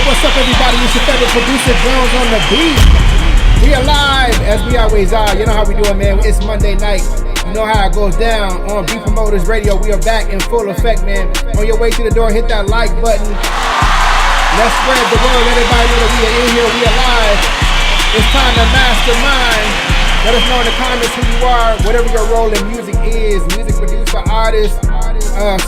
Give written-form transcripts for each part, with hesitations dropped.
What's up, everybody? It's your favorite producer, Jones on the beat. We are live, as we always are. You know how we do it, man. It's Monday night. You know how it goes down on Beat Promoters Radio. We are back in full effect, man. On your way to the door, hit that like button. Let's spread the word. Let everybody know that we are in here. We are live. It's time to mastermind. Let us know in the comments who you are, whatever your role in music is. Music producer, artist,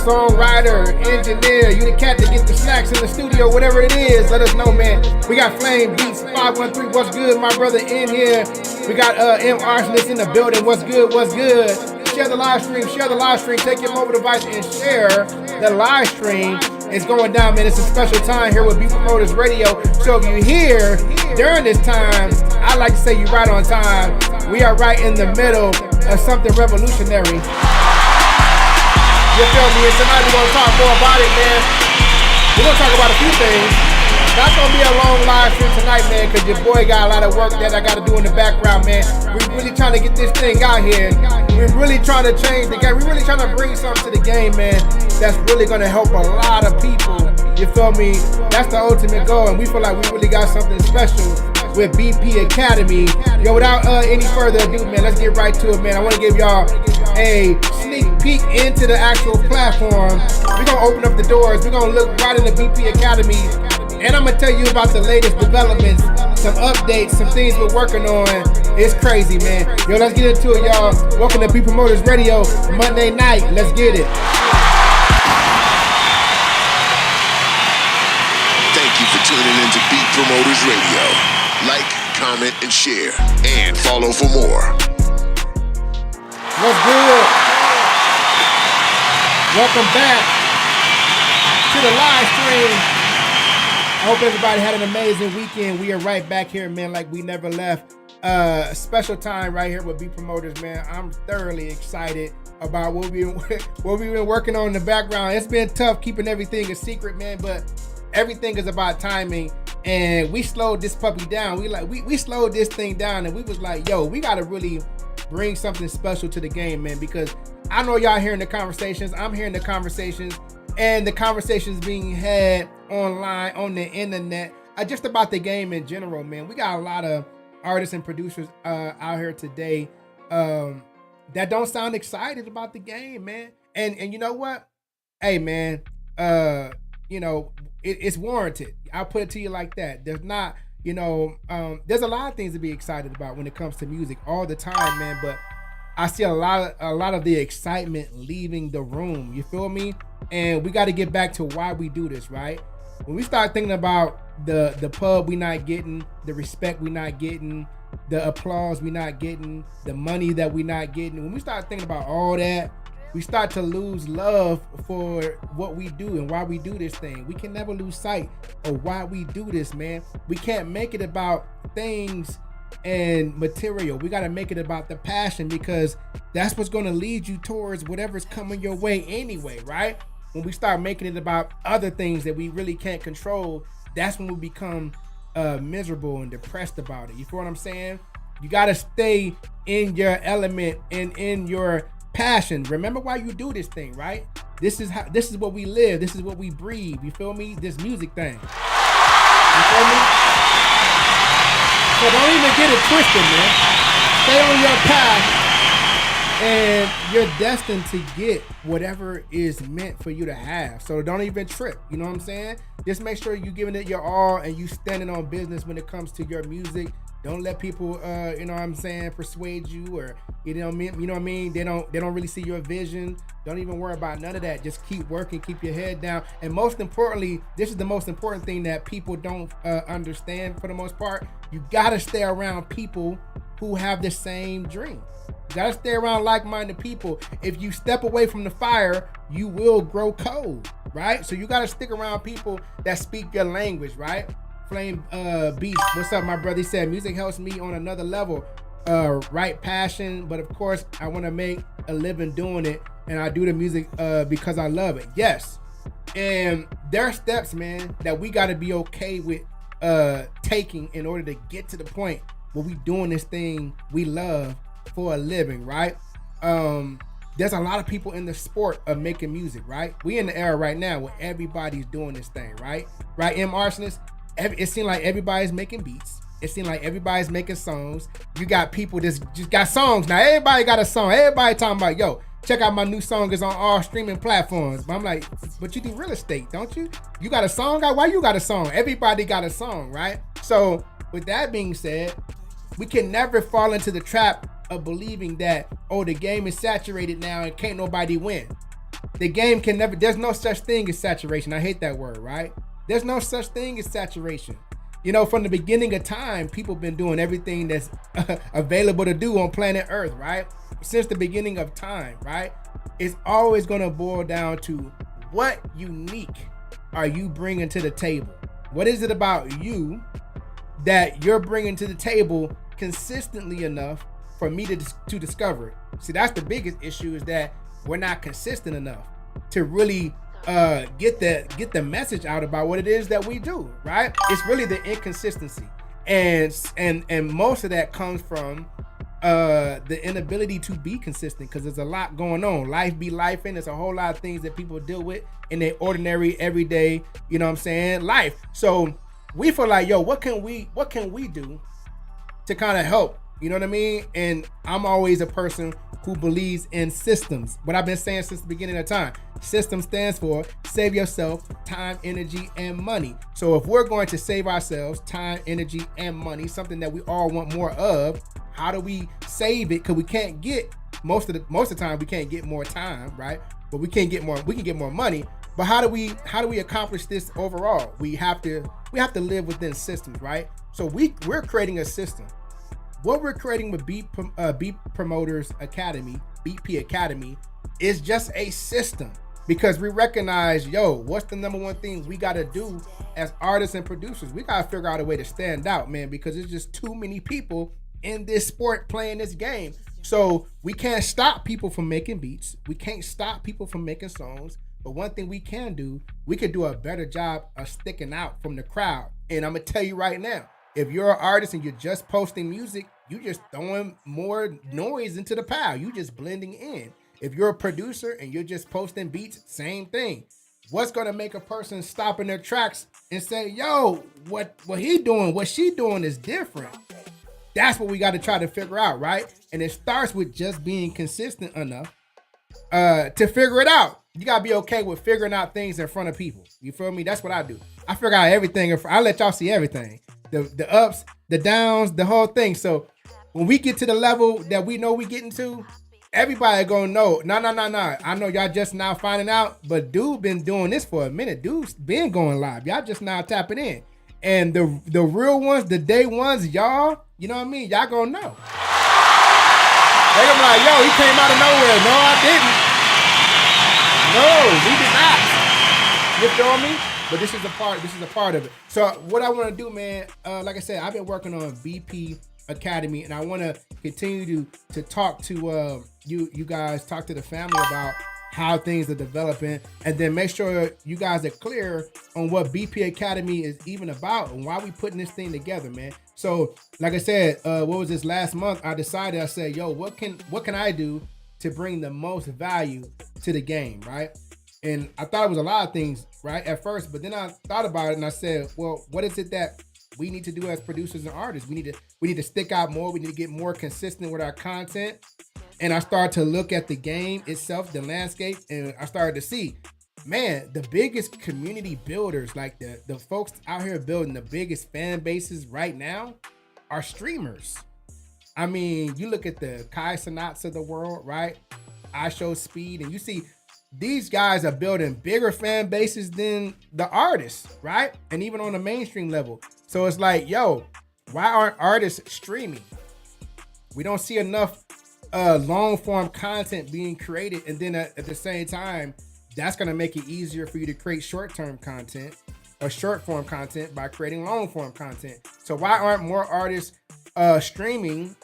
songwriter, engineer. You the cat that gets the snacks in the studio, whatever it is. Let us know, man. We got Flame Beats 513. What's good, my brother in here? We got M Arsonist in the building. What's good? What's good? Share the live stream. Share the live stream. Take your mobile device and share the live stream. It's going down, man. It's a special time here with Beat Promoters Radio. So if you're here during this time, I like to say you're right on time. We are right in the middle of something revolutionary. You feel me? And tonight we're going to talk more about it, man. We're going to talk about a few things. Not going to be a long live stream tonight, man, because your boy got a lot of work that I got to do in the background, man. We're really trying to get this thing out here. We're really trying to change the game. We're really trying to bring something to the game, man, that's really going to help a lot of people. You feel me? That's the ultimate goal, and we feel like we really got something special with BP Academy. Yo, without any further ado, man, let's get right to it, man. I want to give y'all a sneak peek into the actual platform. We're going to open up the doors. We're going to look right in the BP Academy, and I'm going to tell you about the latest developments, some updates, some things we're working on. It's crazy, man. Yo, let's get into it, y'all. Welcome to Beat Promoters Radio, Monday night. Let's get it. Thank you for tuning into Beat Promoters Radio. Like, comment, and share, and follow for more. What's good? Welcome back to the live stream. I hope everybody had an amazing weekend. We are right back here, man, like we never left. Special time right here with Beat Promoters, man. I'm thoroughly excited about what we've been working on in the background. It's been tough keeping everything a secret, man, but everything is about timing. And we slowed this puppy down. We slowed this thing down, and we was like, yo, we gotta really bring something special to the game, man, because I know y'all hearing the conversations. I'm hearing the conversations, and the conversations being had online, on the internet, just about the game in general, man. We got a lot of artists and producers out here today um, that don't sound excited about the game, man. And you know what? Hey, man, uh, it's warranted. I'll put it to you like that. There's not, there's a lot of things to be excited about when it comes to music all the time, man. But I see a lot of the excitement leaving the room. You feel me? And we got to get back to why we do this, right? When we start thinking about the pub we not getting, the respect we not getting, the applause we not getting, the money that we not getting, when we start thinking about all that, we start to lose love for what we do and why we do this thing. We can never lose sight of why we do this, man. We can't make it about things and material. We got to make it about the passion, because that's what's going to lead you towards whatever's coming your way anyway, right? When we start making it about other things that we really can't control, that's when we become miserable and depressed about it. You feel what I'm saying? You got to stay in your element and in your passion. Remember why you do this thing, right? This is what we live. This is what we breathe. You feel me? This music thing. You feel me? So don't even get it twisted, man. Stay on your path, and you're destined to get whatever is meant for you to have. So don't even trip. You know what I'm saying? Just make sure you're giving it your all and you standing on business when it comes to your music. Don't let people, you know what I'm saying, persuade you, or you know what I mean. They don't really see your vision. Don't even worry about none of that. Just keep working, keep your head down, and most importantly, this is the most important thing that people don't understand for the most part. You gotta stay around people who have the same dream. You gotta stay around like-minded people. If you step away from the fire, you will grow cold, right? So you gotta stick around people that speak your language, right? Flame Beast, what's up, my brother? He said music helps me on another level. Right passion, but of course I want to make a living doing it, and I do the music because I love it. Yes, and there are steps, man, that we got to be okay with taking in order to get to the point where we doing this thing we love for a living, right? There's a lot of people in the sport of making music, right? We in the era right now where everybody's doing this thing, right? Right, M. Arsonist? It seems like everybody's making beats. It seems like everybody's making songs. You got people just got songs. Now everybody got a song. Everybody talking about, yo, check out my new song. It's on all streaming platforms. But I'm like, but you do real estate, don't you? You got a song? Why you got a song? Everybody got a song, right? So with that being said, we can never fall into the trap of believing that, oh, the game is saturated now and can't nobody win. The game can never, there's no such thing as saturation. I hate that word, right? There's no such thing as saturation. You know, from the beginning of time, people been doing everything that's available to do on planet Earth, right? Since the beginning of time, right? It's always going to boil down to what unique are you bringing to the table? What is it about you that you're bringing to the table consistently enough for me to discover it? See, that's the biggest issue, is that we're not consistent enough to really get the message out about what it is that we do, right? It's really the inconsistency, and most of that comes from the inability to be consistent, because there's a lot going on. Life be life, and there's a whole lot of things that people deal with in their ordinary, everyday, you know what I'm saying, life. So we feel like, yo, what can we do to kind of help? You know what I mean? And I'm always a person who believes in systems. What I've been saying since the beginning of time. System stands for save yourself time, energy, and money. So if we're going to save ourselves time, energy, and money, something that we all want more of, how do we save it? Because we can't get most of the time we can't get more time, right? But we can get more money. But how do we accomplish this overall? We have to live within systems, right? So we're creating a system. What we're creating with Beat Promoters Academy, BP Academy, is just a system, because we recognize, yo, what's the number one thing we got to do as artists and producers? We got to figure out a way to stand out, man, because there's just too many people in this sport playing this game. So we can't stop people from making beats. We can't stop people from making songs. But one thing we can do, we could do a better job of sticking out from the crowd. And I'm going to tell you right now, if you're an artist and you're just posting music, you just throwing more noise into the pile. You just blending in. If you're a producer and you're just posting beats, same thing. What's going to make a person stop in their tracks and say, yo, what he doing, what she doing is different? That's what we got to try to figure out, right? And it starts with just being consistent enough to figure it out. You gotta be okay with figuring out things in front of people. You feel me? That's what I do. I figure out everything. I let y'all see everything. The ups, the downs, the whole thing. So when we get to the level that we know we getting to, everybody gonna know. No. I know y'all just now finding out, but dude been doing this for a minute. Dude's been going live. Y'all just now tapping in. And the real ones, the day ones, y'all, you know what I mean? Y'all gonna know. They gonna be like, yo, he came out of nowhere. No, I didn't. No, we did not. You feel me? But this is a part of it. So what I want to do, man, like I said, I've been working on BP Academy, and I want to continue to talk to you guys, talk to the family about how things are developing, and then make sure you guys are clear on what BP Academy is even about and why we putting this thing together, man. So like I said, what was this last month? I said, yo, what can I do to bring the most value to the game, right? And I thought it was a lot of things, right, at first, but then I thought about it and I said, well, what is it that we need to do as producers and artists? We need to stick out more. We need to get more consistent with our content. And I started to look at the game itself, the landscape, and I started to see, man, the biggest community builders, like the folks out here building the biggest fan bases right now are streamers. I mean, you look at the Kai Cenats of the world, right? I Show Speed, and you see these guys are building bigger fan bases than the artists, right? And even on the mainstream level. So it's like, yo, why aren't artists streaming? We don't see enough long form content being created, and then at the same time, that's going to make it easier for you to create short-term content or short-form content by creating long-form content. So why aren't more artists streaming,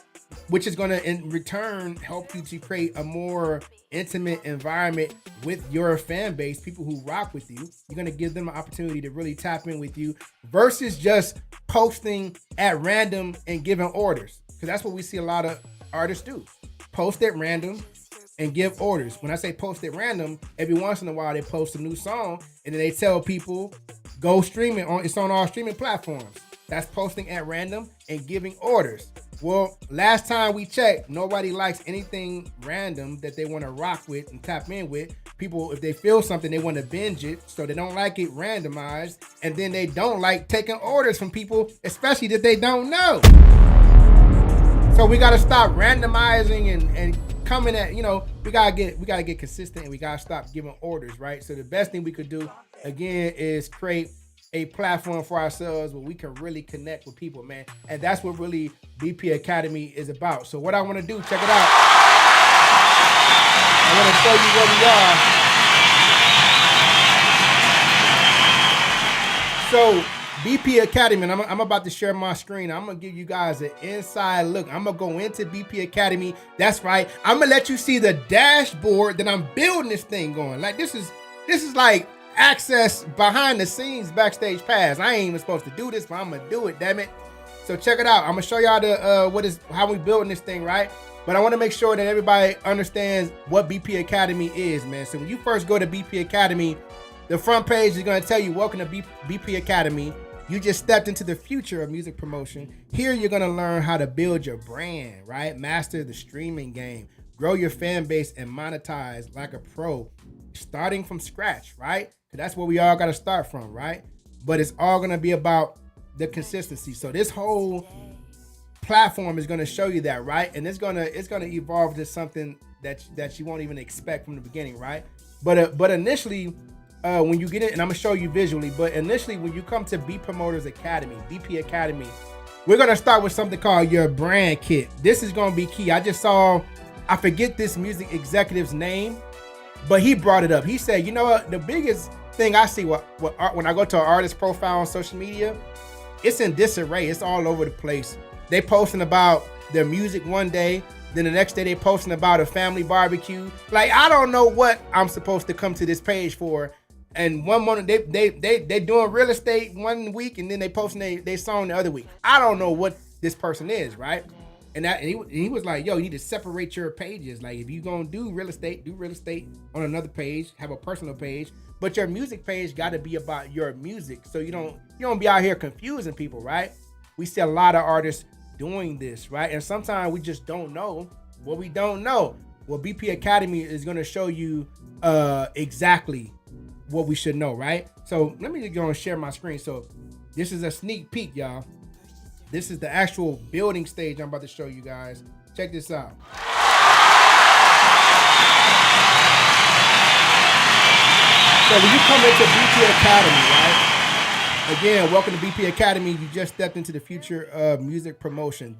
which is going to in return help you to create a more intimate environment with your fan base, people who rock with you. You're going to give them an opportunity to really tap in with you versus just posting at random and giving orders, because that's what we see a lot of artists do. Post at random and give orders. When I say post at random, every once in a while they post a new song and then they tell people go stream it it's on all streaming platforms. That's posting at random and giving orders. Well, last time we checked, nobody likes anything random that they want to rock with and tap in with. People, if they feel something, they want to binge it, so they don't like it randomized, and then they don't like taking orders from people, especially that they don't know. So we gotta stop randomizing and coming at, we gotta get consistent, and we gotta stop giving orders, right? So the best thing we could do again is create a platform for ourselves where we can really connect with people, man. And that's what really BP Academy is about. So what I want to do, check it out. I want to show you where we are. So BP Academy, and I'm about to share my screen. I'm going to give you guys an inside look. I'm going to go into BP Academy. That's right. I'm going to let you see the dashboard that I'm building this thing going. Like this is like access behind the scenes backstage pass. I ain't even supposed to do this, but I'm gonna do it, damn it. So check it out. I'm gonna show y'all how we building this thing, right? But I want to make sure that everybody understands what BP Academy is, man. So when you first go to BP Academy, the front page is gonna tell you, welcome to BP Academy. You just stepped into the future of music promotion. Here you're gonna learn how to build your brand, right? Master the streaming game, grow your fan base, and monetize like a pro, starting from scratch, right? Because that's where we all got to start from, right? But it's all going to be about the consistency. So this whole platform is going to show you that, right? And it's going to evolve to something that you won't even expect from the beginning, right? But initially, when you get in, and I'm going to show you visually, but initially when you come to B Promoters Academy, BP Academy, we're going to start with something called your brand kit. This is going to be key. I forget this music executive's name, but he brought it up. He said, you know what? The biggest thing I see when I go to an artist profile on social media, it's in disarray. It's all over the place. They posting about their music one day, then the next day they posting about a family barbecue. Like, I don't know what I'm supposed to come to this page for. And one morning they doing real estate one week, and then they posting they song the other week. I don't know what this person is, right? And he was like, yo, you need to separate your pages. Like, if you're going to do real estate on another page, have a personal page, but your music page got to be about your music. So you don't be out here confusing people, right? We see a lot of artists doing this, right? And sometimes we just don't know what we don't know. Well, BP Academy is going to show you exactly what we should know, right? So let me go and share my screen. So this is a sneak peek, y'all. This is the actual building stage I'm about to show you guys. Check this out. So when you come into BP Academy, right? Again, welcome to BP Academy. You just stepped into the future of music promotion.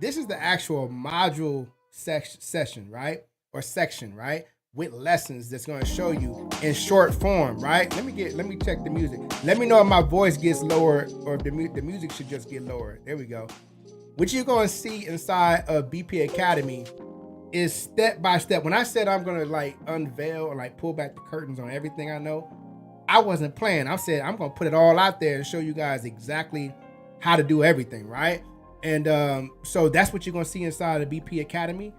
This is the actual module session, right? Or section, right? With lessons that's going to show you in short form, right? Let me check the music. Let me know if my voice gets lower or if the music should just get lower. There we go. What you're going to see inside of BP Academy is step by step. When I said I'm going to like unveil or like pull back the curtains on everything I know, I wasn't playing. I said I'm going to put it all out there and show you guys exactly how to do everything, right? And so that's what you're going to see inside of BP Academy.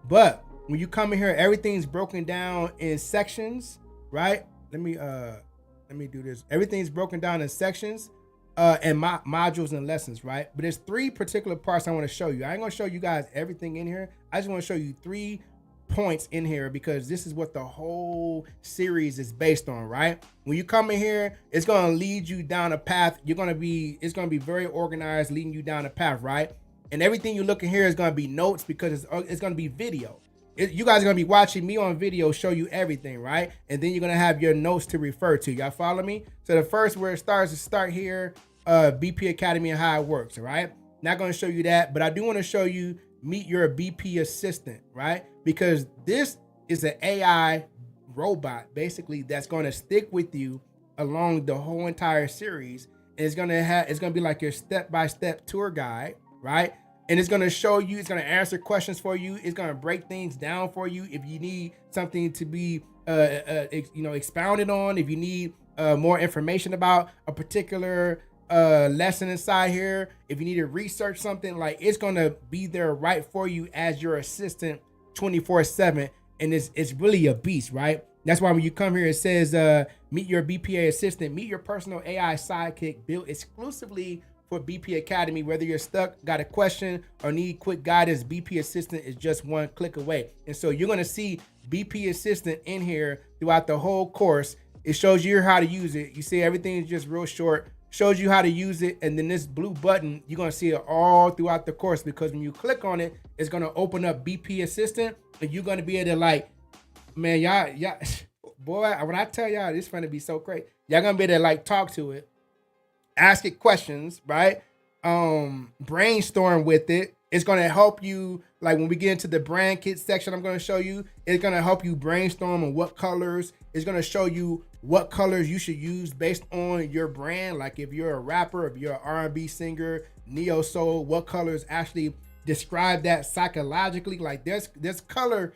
But when you come in here, everything's broken down in sections, right? Let me do this. Everything's broken down in sections and modules and lessons, right? But there's 3 particular parts I want to show you. I ain't gonna show you guys everything in here. I just want to show you 3 points in here because this is what the whole series is based on, right? When you come in here, it's gonna lead you down a path. It's gonna be very organized, leading you down a path, right? And everything you look in here is gonna be notes because it's gonna be video. You guys are gonna be watching me on video show you everything, right? And then you're gonna have your notes to refer to. Y'all follow me? So the first where it starts is start here, BP Academy and how it works, all right? Not gonna show you that, but I do wanna show you meet your BP assistant, right? Because this is an AI robot, basically, that's gonna stick with you along the whole entire series. And it's gonna be like your step-by-step tour guide, right? And it's gonna show you, it's gonna answer questions for you, it's gonna break things down for you if you need something to be expounded on, if you need more information about a particular lesson inside here, if you need to research something, like it's gonna be there right for you as your assistant 24/7. And it's really a beast, right? That's why when you come here, it says meet your BPA assistant, meet your personal AI sidekick built exclusively for BP Academy. Whether you're stuck, got a question, or need quick guidance, BP Assistant is just one click away. And so you're gonna see BP Assistant in here throughout the whole course. It shows you how to use it. You see everything is just real short, shows you how to use it. And then this blue button, you're gonna see it all throughout the course because when you click on it, it's gonna open up BP Assistant and you're gonna be able to like, man, y'all, boy, when I tell y'all, this is gonna be so great. Y'all gonna be able to like talk to it, ask it questions, right? Brainstorm with it. It's going to help you, like when we get into the brand kit section, I'm going to show you, it's going to help you brainstorm on what colors. It's going to show you what colors you should use based on your brand. Like if you're a rapper, if you're an R&B singer, neo soul, what colors actually describe that psychologically. Like there's color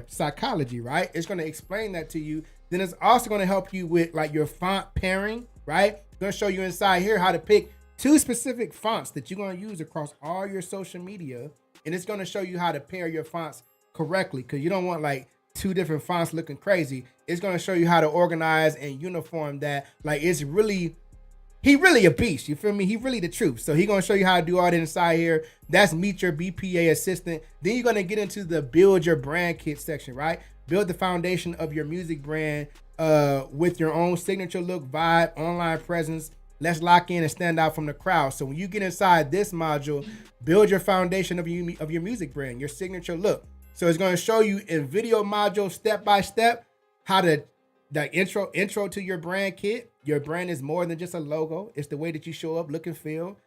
psychology, right? It's going to explain that to you. Then it's also going to help you with like your font pairing, right? Going to show you inside here how to pick 2 specific fonts that you're going to use across all your social media. And it's going to show you how to pair your fonts correctly because you don't want like 2 different fonts looking crazy. It's going to show you how to organize and uniform that. Like he really a beast. You feel me? He really the truth. So he's going to show you how to do all that inside here. That's meet your BPA assistant. Then you're going to get into the build your brand kit section, right? Build the foundation of your music brand with your own signature look, vibe, online presence. Let's lock in and stand out from the crowd. So when you get inside this module, build your foundation of your music brand, your signature look. So it's going to show you in video module, step by step, how to the intro to your brand kit. Your brand is more than just a logo. It's the way that you show up, look and feel.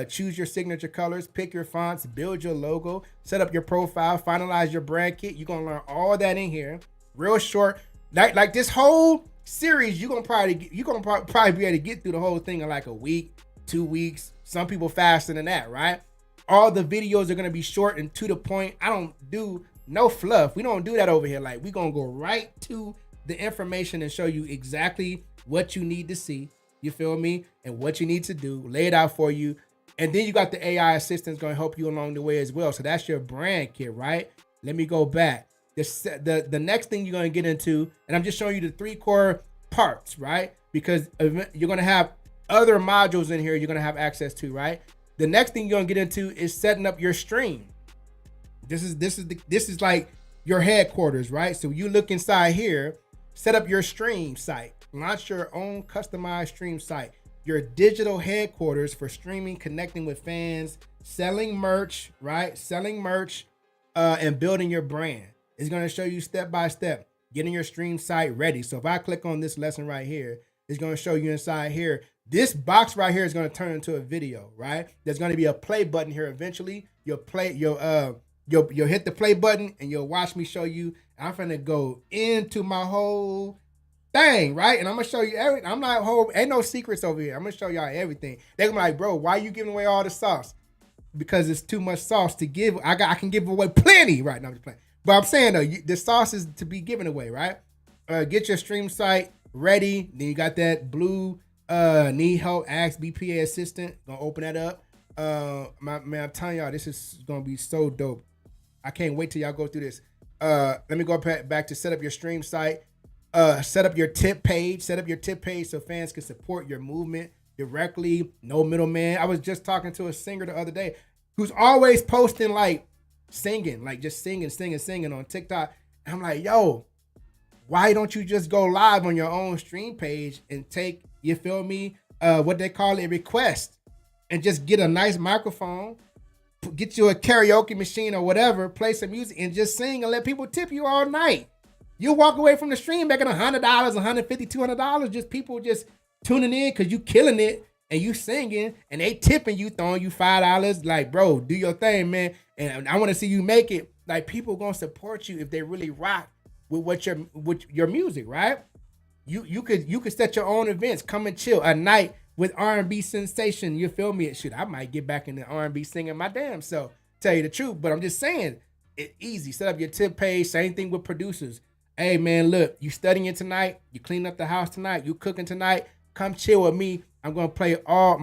Choose your signature colors, pick your fonts, build your logo, set up your profile, finalize your brand kit. You're going to learn all that in here. Real short. Like this whole series, you're gonna probably be able to get through the whole thing in like a week, 2 weeks. Some people faster than that, right? All the videos are gonna be short and to the point. I don't do no fluff. We don't do that over here. Like we're gonna go right to the information and show you exactly what you need to see. You feel me? And what you need to do. Lay it out for you. And then you got the AI assistants gonna help you along the way as well. So that's your brand kit, right? Let me go back. The next thing you're going to get into, and I'm just showing you the 3 core parts, right? Because you're going to have other modules in here you're going to have access to, right? The next thing you're gonna get into is setting up your stream. This is like your headquarters, right? So you look inside here, set up your stream site, launch your own customized stream site, your digital headquarters for streaming, connecting with fans, selling merch, right? Selling merch, and building your brand. It's gonna show you step by step, getting your stream site ready. So if I click on this lesson right here, it's gonna show you inside here. This box right here is gonna turn into a video, right? There's gonna be a play button here eventually. You'll hit the play button and you'll watch me show you. I'm finna go into my whole thing, right? And I'm gonna show you everything. I'm not ain't no secrets over here. I'm gonna show y'all everything. They're gonna be like, bro, why you giving away all the sauce? Because it's too much sauce to give. I can give away plenty right now. I'm just playing. But I'm saying though, the sauce is to be given away, right? Get your stream site ready. Then you got that blue need help, ask BPA assistant. Gonna open that up. Man, I'm telling y'all, this is gonna be so dope. I can't wait till y'all go through this. Let me go back to set up your stream site. Set up your tip page. Set up your tip page so fans can support your movement directly. No middleman. I was just talking to a singer the other day who's always posting like singing, like just singing on TikTok. And I'm like, yo, why don't you just go live on your own stream page and take, you feel me, what they call a request, and just get a nice microphone, get you a karaoke machine or whatever, play some music and just sing and let people tip you all night. You walk away from the stream making $100, $150, $200, just people just tuning in because you killing it and you singing and they tipping you, throwing you $5. Like, bro, do your thing, man. And I want to see you make it. Like, people gonna support you if they really rock with your music, right? You could set your own events. Come and chill a night with R&B sensation. You feel me? Shoot, I might get back into R&B singing my damn self. Tell you the truth, but I'm just saying, it's easy. Set up your tip page. Same thing with producers. Hey man, look, you studying tonight, you clean up the house tonight, you cooking tonight, come chill with me. I'm gonna play all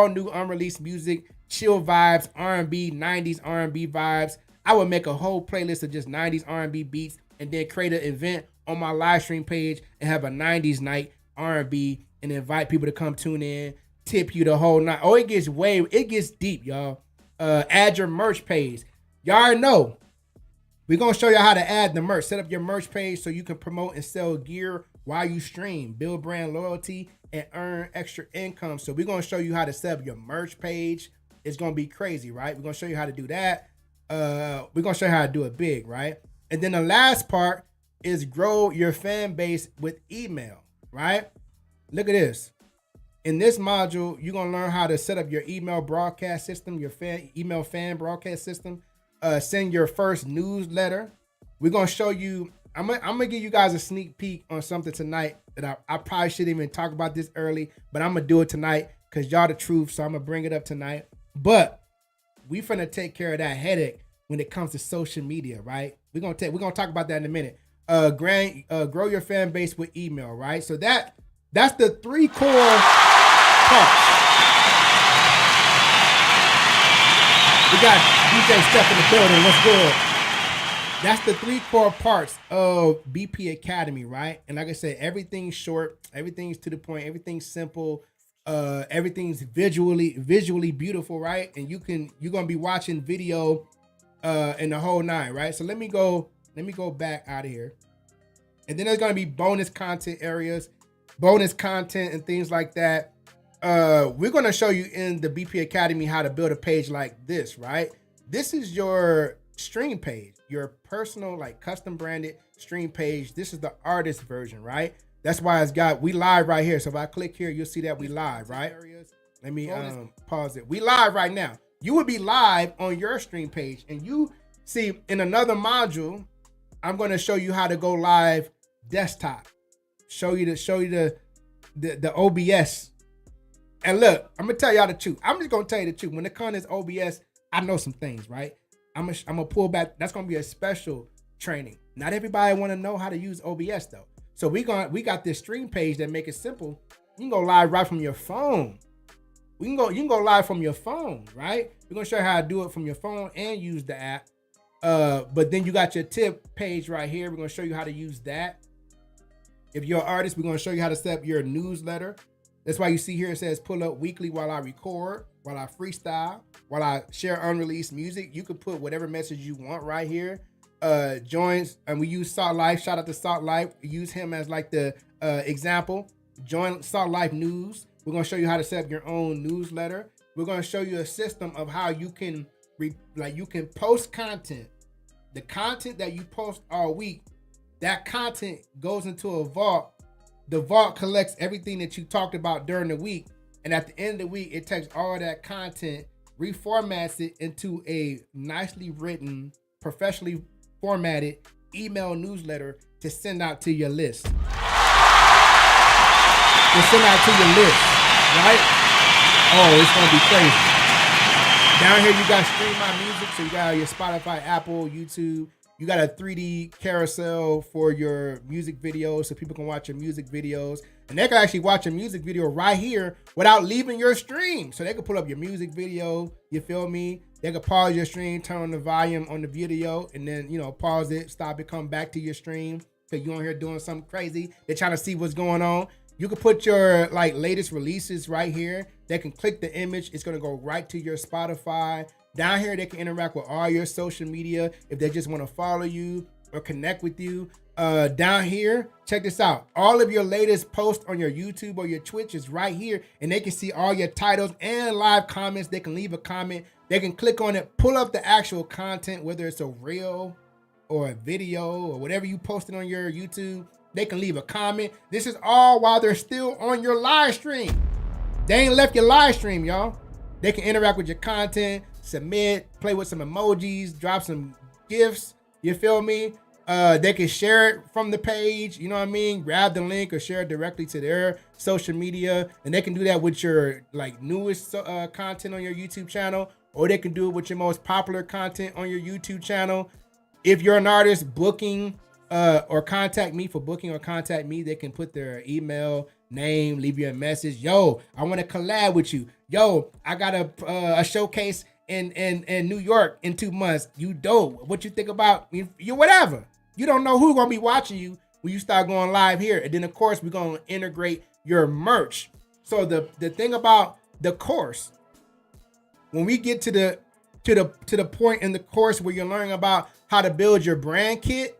new unreleased music, chill vibes, R&B, 90s R&B vibes. I would make a whole playlist of just 90s R&B beats and then create an event on my live stream page and have a 90s night R&B and invite people to come tune in, tip you the whole night. Oh, it gets deep, y'all. Add your merch page. Y'all already know. We're going to show you how to add the merch. Set up your merch page so you can promote and sell gear while you stream, build brand loyalty, and earn extra income. So we're going to show you how to set up your merch page. It's going to be crazy, right? We're going to show you how to do that. We're going to show you how to do it big, right? And then the last part is grow your fan base with email, right? Look at this. In this module, you're going to learn how to set up your email broadcast system, your email fan broadcast system. Send your first newsletter. We're gonna show you. I'm gonna give you guys a sneak peek on something tonight that I probably shouldn't even talk about this early, but I'm gonna do it tonight because y'all the truth. So I'm gonna bring it up tonight. But we finna take care of that headache when it comes to social media, right? We're gonna talk about that in a minute. Grow your fan base with email, right? So that's the 3 core parts. We got DJ Steph in the building. What's good? That's the 3 core parts of BP Academy, right? And like I said, everything's short, everything's to the point, everything's simple, everything's visually beautiful, right? And you're gonna be watching video in the whole 9, right? So let me go back out of here. And then there's gonna be bonus content areas, bonus content and things like that. We're going to show you in the BP Academy how to build a page like this, right? This is your stream page, your personal, like custom branded stream page. This is the artist version, right? That's why we live right here. So if I click here, you'll see that we live, right? Let me pause it. We live right now. You would be live on your stream page, and you see in another module, I'm going to show you how to go live desktop. Show you the OBS. And look, I'm gonna tell y'all the truth. I'm just gonna tell you the truth. When it comes to OBS, I know some things, right? I'm gonna pull back. That's gonna be a special training. Not everybody want to know how to use OBS though. So we got this stream page that make it simple. You can go live right from your phone. You can go live from your phone, right? We're gonna show you how to do it from your phone and use the app. But then you got your tip page right here. We're gonna show you how to use that. If you're an artist, we're gonna show you how to set up your newsletter. That's why you see here it says pull up weekly while I record while I freestyle, while I share unreleased music. You can put whatever message you want right here. Joins, and we use Salt Life. Shout out to Salt Life. We use him as like the example. Join Salt Life News. We're gonna show you how to set up your own newsletter. We're gonna show you a system of how you can you can post content. The content that you post all week, that content goes into a vault. The vault collects everything that you talked about during the week, and at the end of the week, it takes all that content, reformats it into a nicely written, professionally formatted email newsletter to send out to your list. Right? Oh, it's gonna be crazy. Down here, you got Stream My Music, so you got your Spotify, Apple, YouTube. You got a 3D carousel for your music videos, so people can watch your music videos. And they can actually watch a music video right here without leaving your stream. So they can pull up your music video, you feel me? They can pause your stream, turn on the volume on the video, and then, pause it, stop it, come back to your stream. So you on here doing something crazy. They're trying to see what's going on. You can put your latest releases right here. They can click the image. It's gonna go right to your Spotify. Down here, they can interact with all your social media if they just want to follow you or connect with you. Down here, check this out. All of your latest posts on your YouTube or your Twitch is right here, and they can see all your titles and live comments. They can leave a comment. They can click on it, pull up the actual content, whether it's a reel or a video or whatever you posted on your YouTube. They can leave a comment. This is all while they're still on your live stream. They ain't left your live stream, y'all. They can interact with your content, submit, play with some emojis, drop some gifts. You feel me? They can share it from the page. You know what I mean? Grab the link or share it directly to their social media. And they can do that with your newest content on your YouTube channel, or they can do it with your most popular content on your YouTube channel. If you're an artist booking, or contact me for booking, or contact me, they can put their email, name, leave you a message. Yo, I want to collab with you. Yo, I got a showcase in New York in 2 months. You dope. What you think about you? Whatever. You don't know who's gonna be watching you when you start going live here. And then of course we're gonna integrate your merch. So the thing about the course, when we get to the point in the course where you're learning about how to build your brand kit,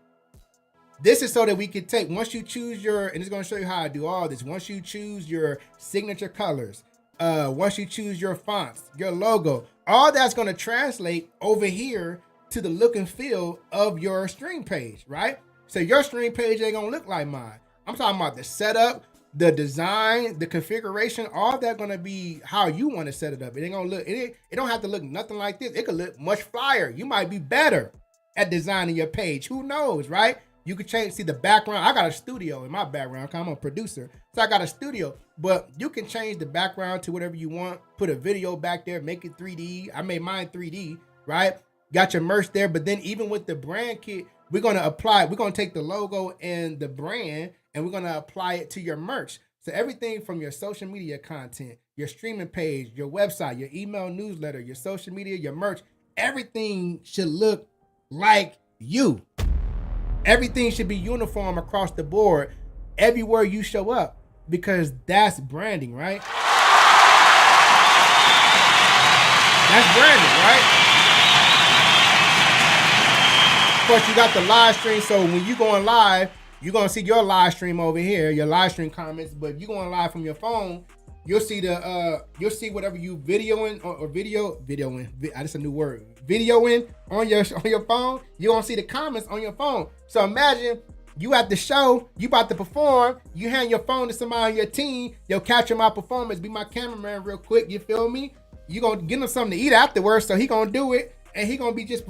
this is so that we can take, once you choose and it's going to show you how I do all this. Once you choose your signature colors, once you choose your fonts, your logo, all that's going to translate over here to the look and feel of your stream page, right? So your stream page ain't going to look like mine. I'm talking about the setup, the design, the configuration, all that going to be how you want to set it up. It ain't going to look, it don't have to look nothing like this. It could look much flyer. You might be better at designing your page. Who knows, right? You could see the background. I got a studio in my background. I'm a producer, so I got a studio. But you can change the background to whatever you want. Put a video back there, make it 3D. I made mine 3D, right? Got your merch there. But then even with the brand kit, we're going to apply it. We're going to take the logo and the brand, and we're going to apply it to your merch. So everything from your social media content, your streaming page, your website, your email newsletter, your social media, your merch, everything should look like you. Everything should be uniform across the board, everywhere you show up, because that's branding, right? That's branding, right? Of course, you got the live stream, so when you going live, you're going to see your live stream over here, your live stream comments, but if you're going live from your phone, you'll see whatever you videoing or videoing, that's a new word, videoing on your phone, you're going to see the comments on your phone. So imagine you at the show, you about to perform, you hand your phone to somebody on your team, yo, capture my performance, be my cameraman real quick, you feel me? You going to give him something to eat afterwards, so he going to do it, and he going to be just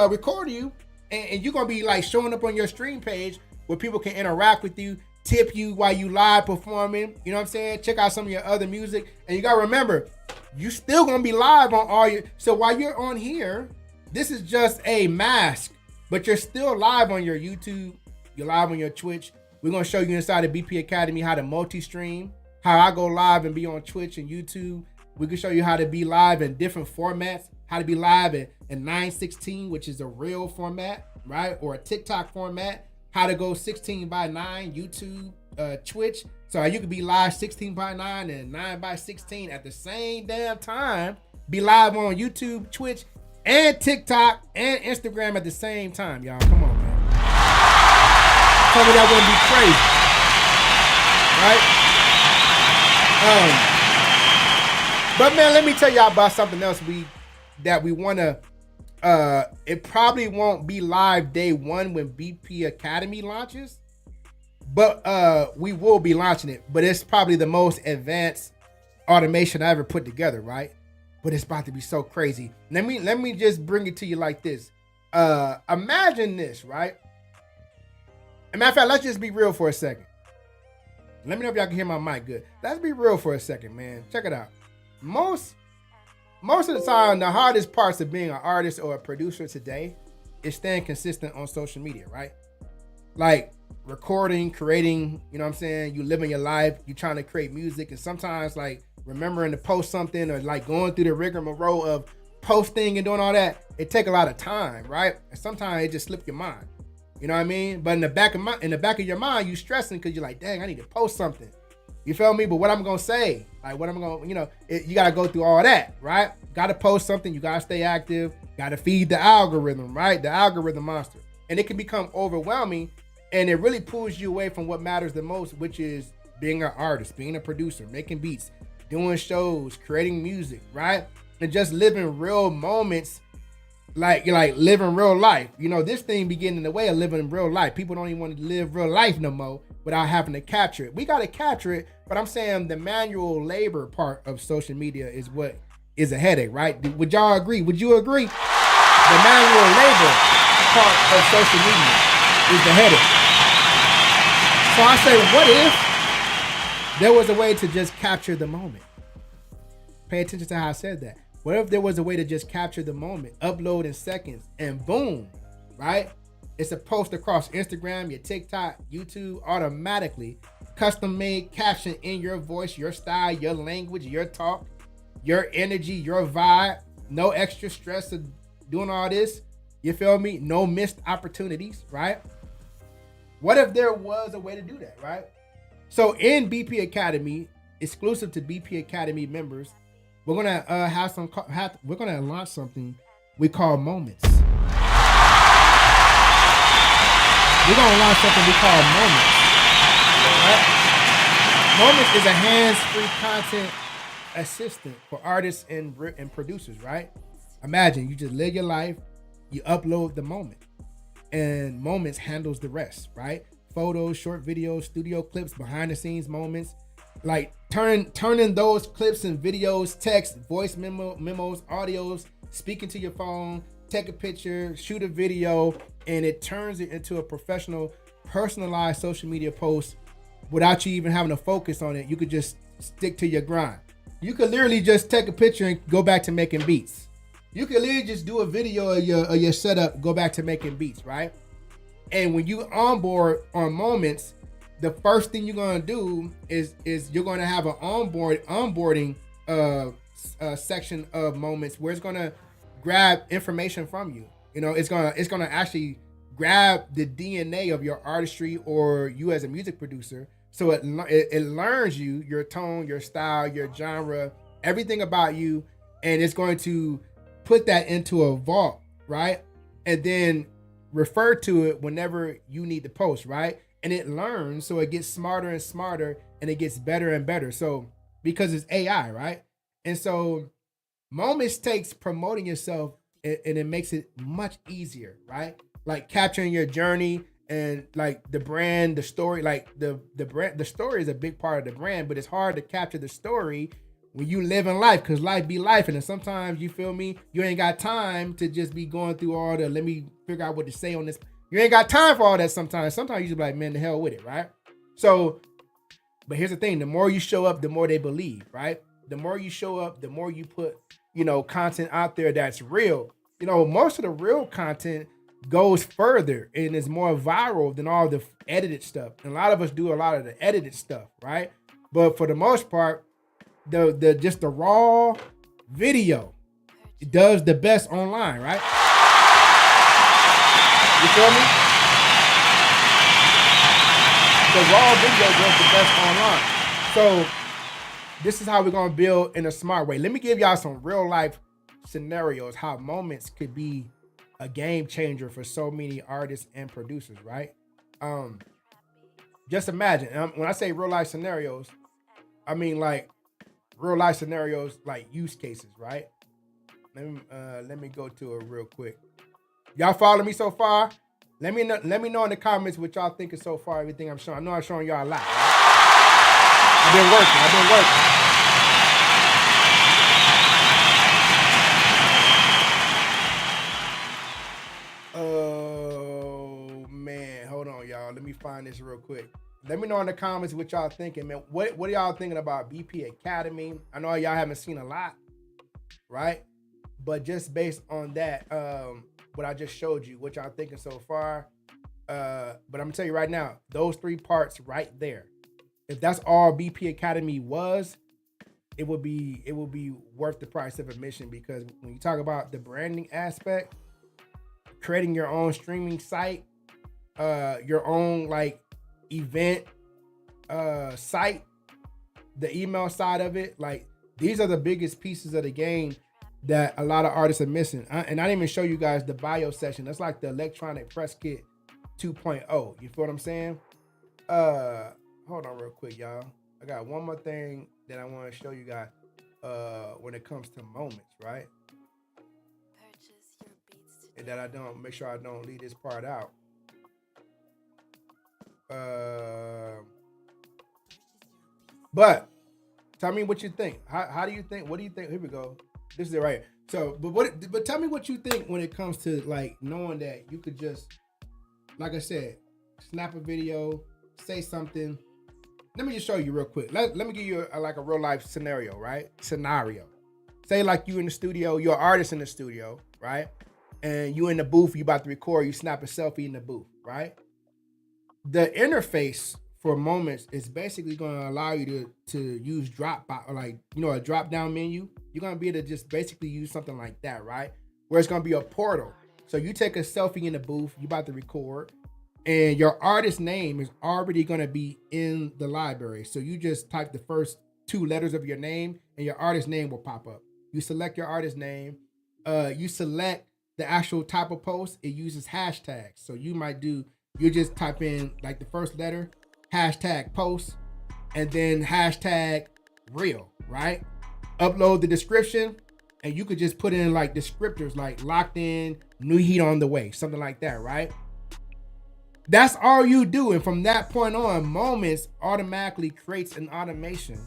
recording you, and you're going to be showing up on your stream page where people can interact with you, tip you while you live performing, you know what I'm saying? Check out some of your other music, and you got to remember, you still going to be live on all your, so while you're on here, this is just a mask, but you're still live on your YouTube, you're live on your Twitch. We're going to show you inside the BP Academy how to multi-stream, how I go live and be on Twitch and YouTube. We can show you how to be live in different formats, how to be live in 9:16, which is a real format, right? Or a TikTok format, how to go 16:9, YouTube, Twitch. So you could be live 16:9 and 9:16 at the same damn time be live on YouTube, Twitch, and TikTok and Instagram at the same time, y'all. Come on, man. Tell me that wouldn't be crazy. Right? But man, let me tell y'all about something else that we wanna it probably won't be live day one when BP Academy launches, but we will be launching it. But it's probably the most advanced automation I ever put together, right? But it's about to be so crazy. Let me just bring it to you like this. Imagine this, right? As a matter of fact, let's just be real for a second. Let me know if y'all can hear my mic good. Let's be real for a second, man. Check it out. Most of the time, the hardest parts of being an artist or a producer today is staying consistent on social media, right? Like recording, creating, you know what I'm saying? You living your life, you trying to create music, and sometimes like remembering to post something or like going through the rigmarole of posting and doing all that, it take a lot of time, right? And sometimes it just slip your mind. You know what I mean? But in the back of your mind, you stressing because you're like, dang, I need to post something. You feel me? But what I'm gonna say, like what I'm gonna, you gotta go through all that, right? Gotta post something, you gotta stay active, gotta feed the algorithm, right? The algorithm monster. And it can become overwhelming, and it really pulls you away from what matters the most, which is being an artist, being a producer, making beats, doing shows, creating music, right? And just living real moments, like you're like living real life. This thing be getting in the way of living real life. People don't even want to live real life no more without having to capture it. We got to capture it, but I'm saying the manual labor part of social media is what is a headache, right? Would y'all agree? Would you agree? The manual labor part of social media is the headache. So I say, what if there was a way to just capture the moment? Pay attention to how I said that. What if there was a way to just capture the moment, upload in seconds, and boom, right? It's a post across Instagram, your TikTok, YouTube, automatically. Custom-made caption in your voice, your style, your language, your talk, your energy, your vibe. No extra stress of doing all this. You feel me? No missed opportunities, right? What if there was a way to do that, right? So in BP Academy, exclusive to BP Academy members, we're gonna we're gonna launch something we call moments. We're gonna launch something we call moments. Right? Moments is a hands-free content assistant for artists and producers, right? Imagine you just live your life, you upload the moment, and Moments handles the rest, right? Photos, short videos, studio clips, behind the scenes moments, like turning those clips and videos, text, voice memos, audios, speaking to your phone, take a picture, shoot a video, and it turns it into a professional, personalized social media post without you even having to focus on it. You could just stick to your grind. You could literally just take a picture and go back to making beats. You could literally just do a video of your setup, go back to making beats, right? And when you onboard on Moments, the first thing you're gonna do is you're gonna have an onboarding section of Moments where it's gonna grab information from you. It's gonna actually grab the DNA of your artistry or you as a music producer. So it learns you, your tone, your style, your genre, everything about you, and it's going to put that into a vault, right? And then refer to it whenever you need to post, right? And it learns, so it gets smarter and smarter, and it gets better and better. So because it's AI, right? And so Moments takes promoting yourself and it makes it much easier, right? Like capturing your journey and like the brand, the story, like the brand, the story is a big part of the brand, but it's hard to capture the story when you live in life, because life be life. And then sometimes, you feel me, you ain't got time to just be going through all the, let me figure out what to say on this. You ain't got time for all that sometimes. Sometimes you just be like, man, the hell with it, right? So, but here's the thing. The more you show up, the more they believe, right? The more you show up, the more you put, content out there that's real. Most of the real content goes further and is more viral than all the edited stuff. And a lot of us do a lot of the edited stuff, right? But for the most part, the raw video, it does the best online, right? You feel me? The raw video does the best online. So this is how we're gonna build in a smart way. Let me give y'all some real life scenarios, how moments could be a game changer for so many artists and producers, right? Um, just imagine when I say real life scenarios, I mean like real life scenarios, like use cases, right? Let me go to it real quick. Y'all follow me so far? Let me know in the comments what y'all thinking so far. Everything I'm showing. I know I'm showing y'all a lot. Right? I've been working. Oh man, hold on, y'all. Let me find this real quick. Let me know in the comments what y'all thinking, man. What are y'all thinking about BP Academy? I know y'all haven't seen a lot, right? But just based on that, what I just showed you, what y'all thinking so far. But I'm gonna tell you right now, those 3 parts right there. If that's all BP Academy was, it would be worth the price of admission, because when you talk about the branding aspect, creating your own streaming site, your own like event site, the email side of it, like these are the biggest pieces of the game that a lot of artists are missing. And I didn't even show you guys the bio session. That's like the electronic press kit 2.0. You feel what I'm saying? Hold on real quick, y'all. I got one more thing that I want to show you guys when it comes to moments, right? And that I don't make sure I don't leave this part out. But tell me what you think. How do you think? What do you think? Here we go. This is it right here. So, but tell me what you think when it comes to like knowing that you could just, like I said, snap a video, say something. Let me just show you real quick. Let me give you like a real life scenario, right? Scenario. Say like you in the studio, you're an artist in the studio, right? And you in the booth, you about to record, you snap a selfie in the booth, right? The interface for moments is basically going to allow you to use drop by, like, you know, a drop down menu. You're going to be able to just basically use something like that, right? Where it's going to be a portal. So you take a selfie in the booth, you about to record, and your artist name is already going to be in the library. So you just type the first 2 letters of your name and your artist name will pop up. You select your artist name. You select the actual type of post. It uses hashtags. So you just type in like the first letter, hashtag post, and then hashtag real, right? Upload the description, and you could just put in like descriptors like locked in, new heat on the way, something like that, right? That's all you do. And from that point on, Moments automatically creates an automation,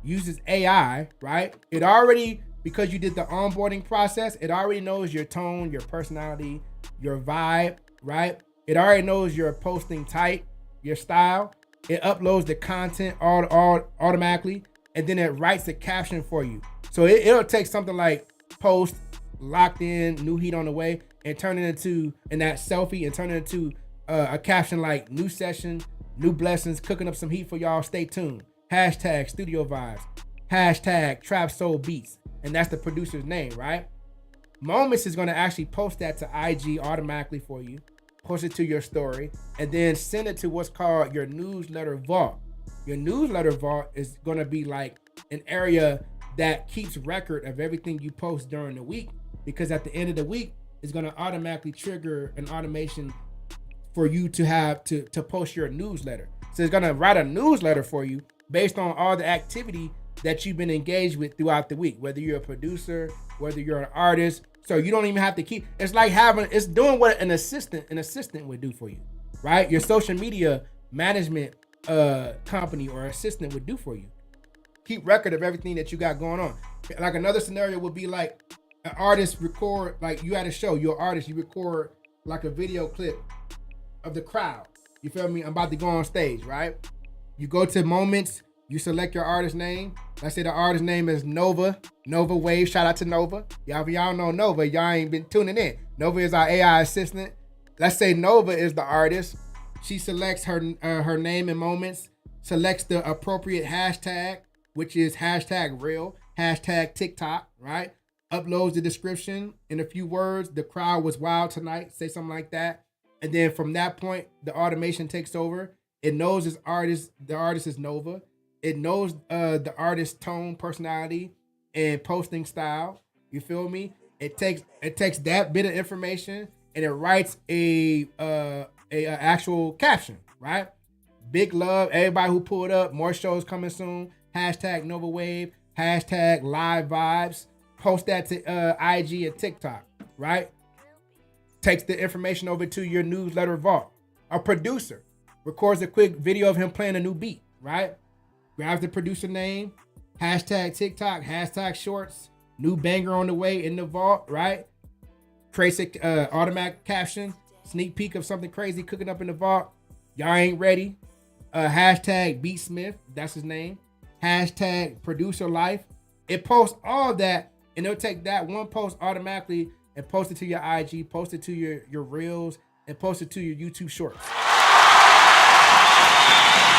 uses AI, right? It already, because you did the onboarding process, it already knows your tone, your personality, your vibe, right? It already knows your posting type, your style. It uploads the content all automatically, and then it writes the caption for you. So it'll take something like post, locked in, new heat on the way, and turn it into, in that selfie, and turn it into a caption like new session, new blessings, cooking up some heat for y'all. Stay tuned. Hashtag studio vibes. Hashtag trap soul beats. And that's the producer's name, right? Moments is going to actually post that to IG automatically for you, post it to your story, and then send it to what's called your newsletter vault. Your newsletter vault is going to be like an area that keeps record of everything you post during the week, because at the end of the week, it's going to automatically trigger an automation for you to have to post your newsletter. So it's going to write a newsletter for you based on all the activity that you've been engaged with throughout the week, whether you're a producer, whether you're an artist. So you don't even have to keep, it's like it's doing what an assistant would do for you, right? Your social media management company or assistant would do for you. Keep record of everything that you got going on. Like another scenario would be like an artist record, like you had a show, you're an artist, you record like a video clip of the crowd. You feel me? I'm about to go on stage, right? You go to Moments, you select your artist name. Let's say the artist name is Nova Wave. Shout out to Nova. Y'all know Nova. Y'all ain't been tuning in. Nova is our AI assistant. Let's say Nova is the artist. She selects her name in Moments, selects the appropriate hashtag, which is hashtag real, hashtag TikTok, right? Uploads the description in a few words. The crowd was wild tonight. Say something like that. And then from that point, the automation takes over. It knows the artist is Nova. It knows the artist's tone, personality, and posting style. You feel me? It takes that bit of information and it writes a actual caption, right? Big love, everybody who pulled up. More shows coming soon. Hashtag Nova Wave. Hashtag Live Vibes. Post that to IG and TikTok, right? Takes the information over to your newsletter vault. A producer records a quick video of him playing a new beat, right? Grabs the producer name, hashtag TikTok, hashtag shorts, new banger on the way in the vault, right? Creates a automatic caption, sneak peek of something crazy cooking up in the vault. Y'all ain't ready. Hashtag Beatsmith, that's his name. Hashtag producer life. It posts all that, and it'll take that one post automatically and post it to your IG, post it to your reels, and post it to your YouTube shorts.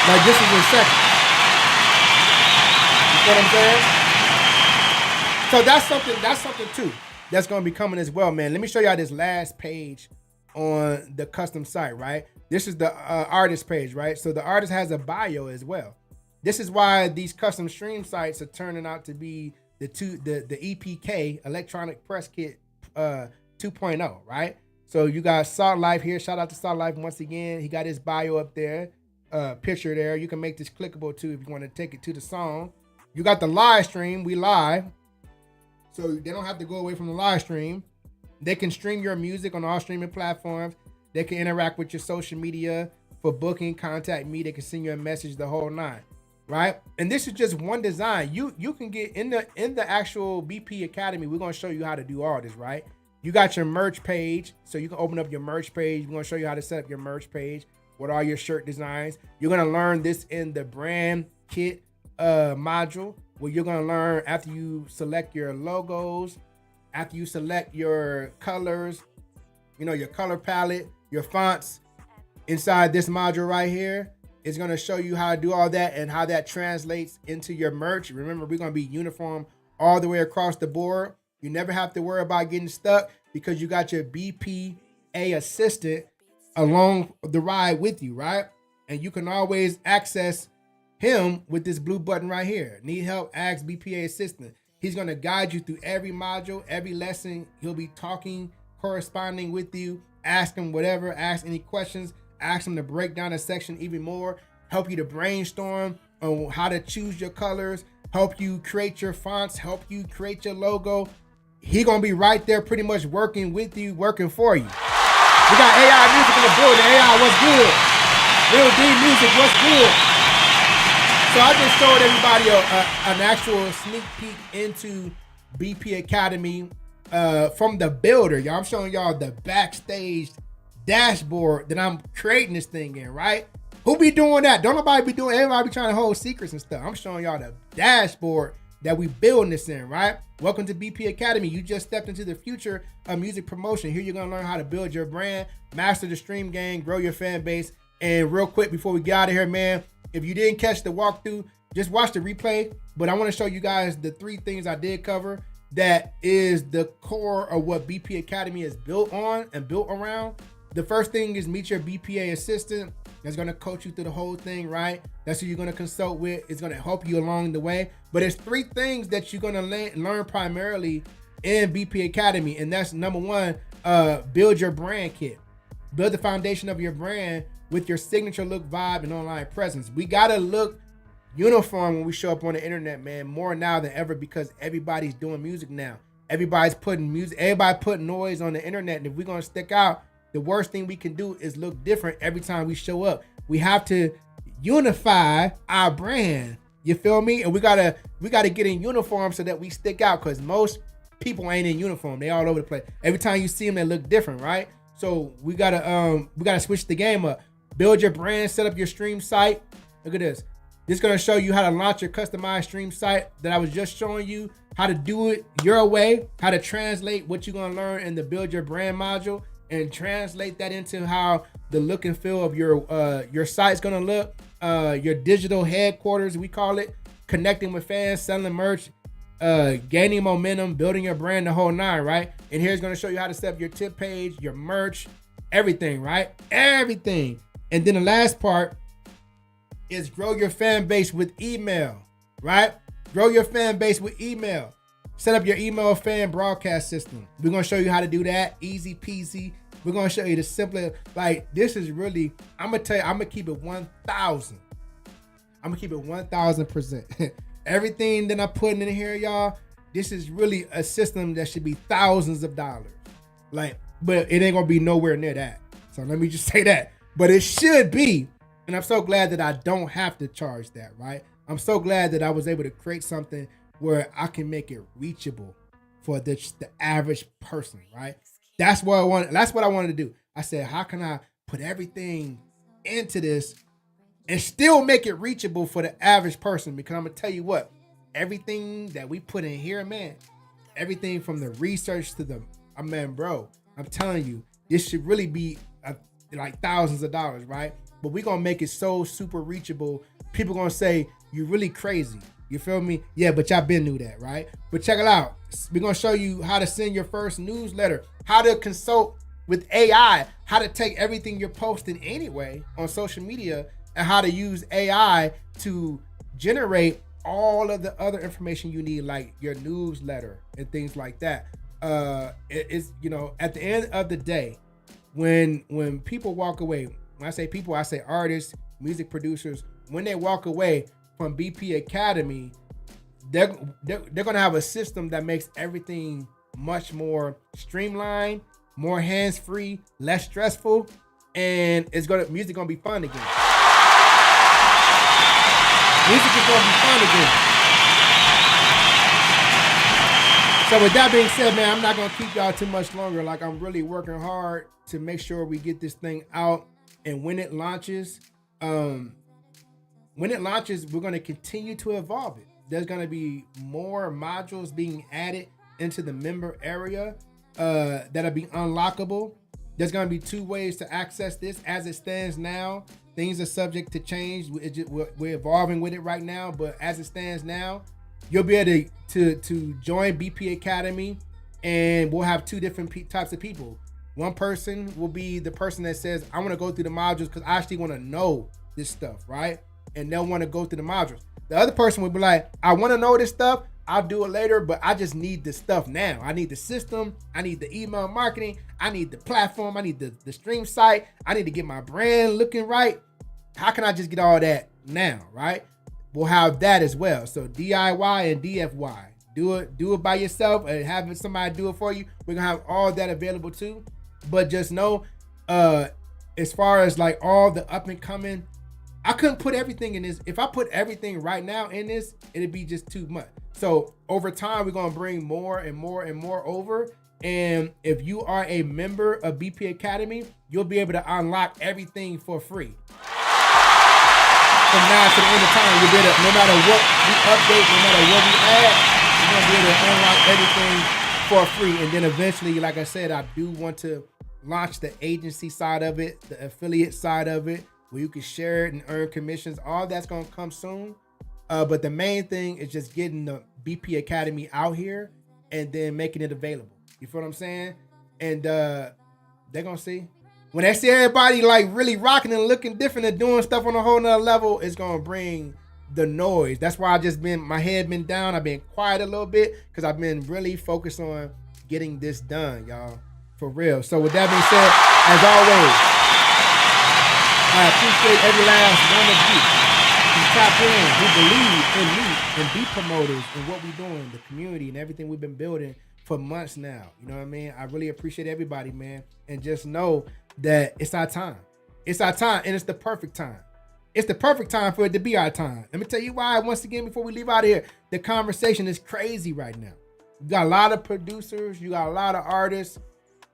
Like this is in seconds. You know what I'm saying? So that's something too that's gonna be coming as well, man. Let me show y'all this last page on the custom site, right? This is the artist page, right? So the artist has a bio as well. This is why these custom stream sites are turning out to be the EPK, Electronic Press Kit 2.0, right? So you got Salt Life here. Shout out to Salt Life once again. He got his bio up there, picture there. You can make this clickable too if you want to take it to the song. You got the live stream. We live. So they don't have to go away from the live stream. They can stream your music on all streaming platforms. They can interact with your social media for booking, contact me. They can send you a message, the whole nine, right? And this is just one design. You can get in the actual BP Academy. We're gonna show you how to do all this, right? You got your merch page, so you can open up your merch page. We're gonna show you how to set up your merch page with all your shirt designs. You're gonna learn this in the brand kit module, where you're gonna learn after you select your logos, after you select your colors, your color palette, your fonts. Inside this module right here, it's gonna show you how to do all that and how that translates into your merch. Remember, we're gonna be uniform all the way across the board. You never have to worry about getting stuck because you got your BPA assistant along the ride with you, right? And you can always access him with this blue button right here. Need help? Ask BPA assistant. He's gonna guide you through every module, every lesson. He'll be talking, corresponding with you, ask him whatever, ask any questions, ask him to break down a section even more, help you to brainstorm on how to choose your colors, help you create your fonts, help you create your logo. He gonna be right there pretty much working with you, working for you. We got AI music in the building. AI, what's good? Real D music, what's good? So I just showed everybody an actual sneak peek into BP Academy from the builder. Y'all, I'm showing y'all the backstage dashboard that I'm creating this thing in, right? Who be doing that? Don't nobody be doing, everybody be trying to hold secrets and stuff. I'm showing y'all the dashboard that we building this in, right? Welcome to BP Academy. You just stepped into the future of music promotion. Here you're gonna learn how to build your brand, master the stream game, grow your fan base. And real quick before we get out of here, man, if you didn't catch the walkthrough, just watch the replay. But I want to show you guys the 3 things I did cover that is the core of what BP Academy is built on and built around. The first thing is meet your BPA assistant. That's going to coach you through the whole thing, right? That's who you're going to consult with. It's going to help you along the way. But it's 3 things that you're going to learn primarily in BP Academy. And that's number 1, build your brand kit. Build the foundation of your brand with your signature look, vibe, and online presence. We got to look uniform when we show up on the internet, man, more now than ever because everybody's doing music now. Everybody's putting music, everybody putting noise on the internet. And if we're going to stick out, the worst thing we can do is look different every time we show up. We have to unify our brand. You feel me? And we gotta get in uniform so that we stick out because most people ain't in uniform. They all over the place. Every time you see them, they look different, right? So we gotta switch the game up. Build your brand, set up your stream site. Look at this. This is gonna show you how to launch your customized stream site that I was just showing you, how to do it your way, how to translate what you're gonna learn in the build your brand module and translate that into how the look and feel of your site's gonna look, your digital headquarters, we call it, connecting with fans, selling merch, gaining momentum, building your brand, the whole 9, right? And here's gonna show you how to set up your tip page, your merch, everything, right? Everything. And then the last part is grow your fan base with email, right? Grow your fan base with email. set up your email fan broadcast system. We're going to show you how to do that. Easy peasy. We're going to show you the simpler, like, this is really, I'm going to tell you, I'm going to keep it 1,000. I'm going to keep it 1,000%. Everything that I'm putting in here, y'all, this is really a system that should be thousands of dollars. Like, but it ain't going to be nowhere near that. So let me just say that. But it should be. And I'm so glad that I don't have to charge that, right? I'm so glad that I was able to create something where I can make it reachable for the average person, right? That's what I wanted. That's what I wanted to do. I said, how can I put everything into this and still make it reachable for the average person? Because I'm gonna tell you what, everything that we put in here, man, everything from the research to the, bro, I'm telling you, this should really be like thousands of dollars, right? But we're gonna make it so super reachable. People gonna say, you're really crazy. You feel me? Yeah, but y'all been knew that, right? But check it out. We're gonna show you how to send your first newsletter, how to consult with AI, how to take everything you're posting anyway on social media, and how to use AI to generate all of the other information you need, like your newsletter and things like that. It's, you know, at the end of the day, when people walk away, when I say people, I say artists, music producers, when they walk away from BP Academy, they're gonna have a system that makes everything much more streamlined, more hands-free, less stressful, and music gonna be fun again. Music is gonna be fun again. So with that being said, man, I'm not gonna keep y'all too much longer. Like, I'm really working hard to make sure we get this thing out, and when it launches, we're going to continue to evolve it. There's going to be more modules being added into the member area that'll be unlockable. There's going to be 2 ways to access this as it stands now. Things are subject to change. We're evolving with it right now, but as it stands now, you'll be able to join BP Academy, and we'll have 2 different types of people. One person will be the person that says, I want to go through the modules because I actually want to know this stuff, right? And they'll want to go through the modules. The other person will be like, I want to know this stuff. I'll do it later, but I just need this stuff now. I need the system. I need the email marketing. I need the platform. I need the stream site. I need to get my brand looking right. How can I just get all that now, right? We'll have that as well. So DIY and DFY. Do it by yourself and having somebody do it for you. We're going to have all that available too. But just know, as far as like all the up and coming, I couldn't put everything in this. If I put everything right now in this, it'd be just too much. So over time, we're going to bring more and more and more over. And if you are a member of BP Academy, you'll be able to unlock everything for free. From now to the end of time, you'll be able to, no matter what we update, no matter what we add, you're going to be able to unlock everything for free. And then eventually, like I said, I do want to launch the agency side of it, the affiliate side of it, where you can share it and earn commissions. All that's going to come soon. But the main thing is just getting the BP Academy out here and then making it available. You feel what I'm saying? And they're going to see. When they see everybody like really rocking and looking different and doing stuff on a whole nother level, it's going to bring the noise. That's why my head been down. I've been quiet a little bit because I've been really focused on getting this done, y'all. For real. So with that being said, as always, I appreciate every last one of you who tap in, who believe in me and be promoters in what we're doing, the community and everything we've been building for months now. You know what I mean? I really appreciate everybody, man. And just know that it's our time. It's our time, and it's the perfect time. It's the perfect time for it to be our time. Let me tell you why, once again, before we leave out of here. The conversation is crazy right now. You got a lot of producers, you got a lot of artists,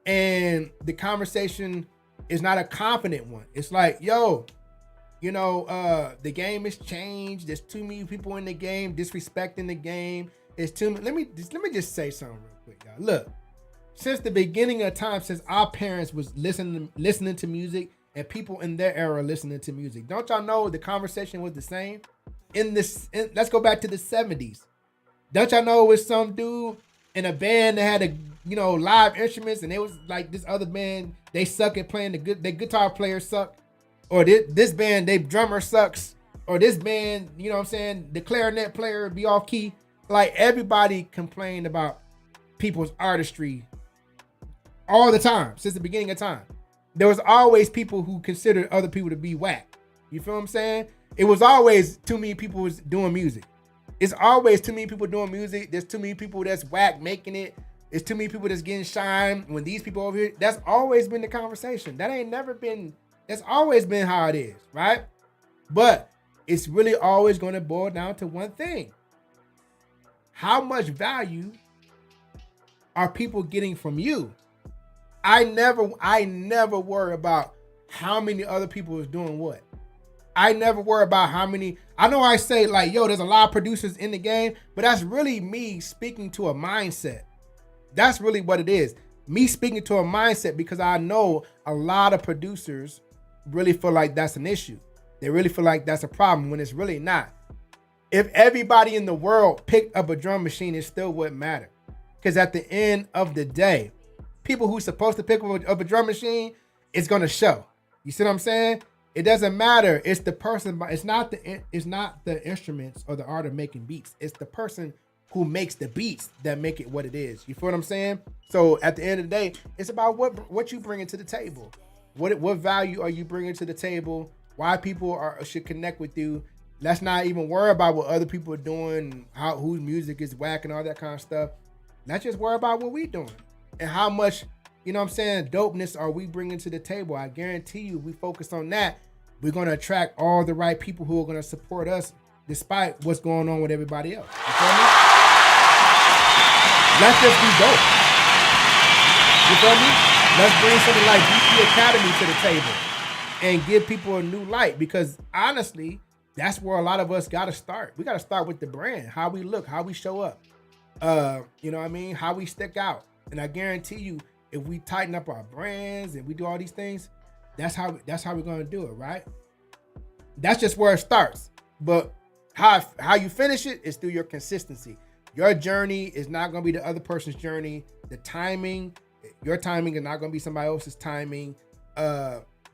and the conversation is not a confident one. It's like, yo, you know, the game has changed. There's too many people in the game disrespecting the game. It's too many. Let me just say something real quick, y'all. Look, since the beginning of time, since our parents was listening to music, and people in their era listening to music, don't y'all know the conversation was the same? Let's go back to the 70s. Don't y'all know it was some dude in a band that had live instruments, and it was like this other band, they suck at playing their guitar players suck, or this band, their drummer sucks, or this band, you know what I'm saying, the clarinet player be off key. Like everybody complained about people's artistry all the time since the beginning of time. There was always people who considered other people to be whack. You feel what I'm saying? It was always too many people was doing music. It's always too many people doing music. There's too many people that's whack making it. There's too many people that's getting shine when these people over here. That's always been the conversation. That's always been how it is, right? But it's really always going to boil down to one thing. How much value are people getting from you? I never worry about how many other people is doing what. I never worry about how many. I know I say like, yo, there's a lot of producers in the game, but that's really me speaking to a mindset. That's really what it is. Me speaking to a mindset, because I know a lot of producers really feel like that's an issue. They really feel like that's a problem when it's really not. If everybody in the world picked up a drum machine, it still wouldn't matter. Because at the end of the day, people who's supposed to pick up a drum machine, it's going to show. You see what I'm saying? It doesn't matter. It's the person. It's not the instruments or the art of making beats. It's the person who makes the beats that make it what it is. You feel what I'm saying? So at the end of the day, it's about what you bring to the table. What value are you bringing to the table? Why people should connect with you. Let's not even worry about what other people are doing, whose music is whack and all that kind of stuff. Let's just worry about what we're doing and how much, you know what I'm saying, dopeness are we bringing to the table. I guarantee you, if we focus on that, we're going to attract all the right people who are going to support us despite what's going on with everybody else. You feel me? Let's just be dope. You feel me? Let's bring something like BP Academy to the table and give people a new light, because honestly, that's where a lot of us got to start. We got to start with the brand, how we look, how we show up, you know what I mean? How we stick out. And I guarantee you, if we tighten up our brands and we do all these things, that's how we're going to do it, right? That's just where it starts. But how you finish it is through your consistency. Your journey is not going to be the other person's journey. The timing, your timing is not going to be somebody else's timing.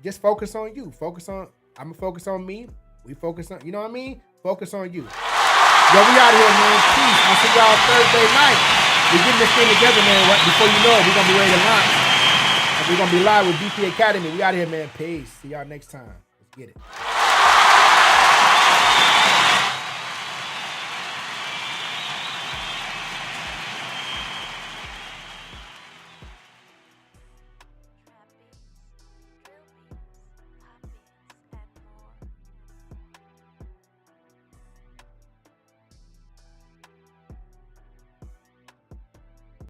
Just focus on you. I'm going to focus on me. We focus on, you know what I mean? Focus on you. Yo, we out of here, man. Peace. I'll see y'all Thursday night. We're getting this thing together, man. Right before you know it, we're going to be ready to launch. And we're going to be live with BP Academy. We out of here, man. Peace. See y'all next time. Let's get it.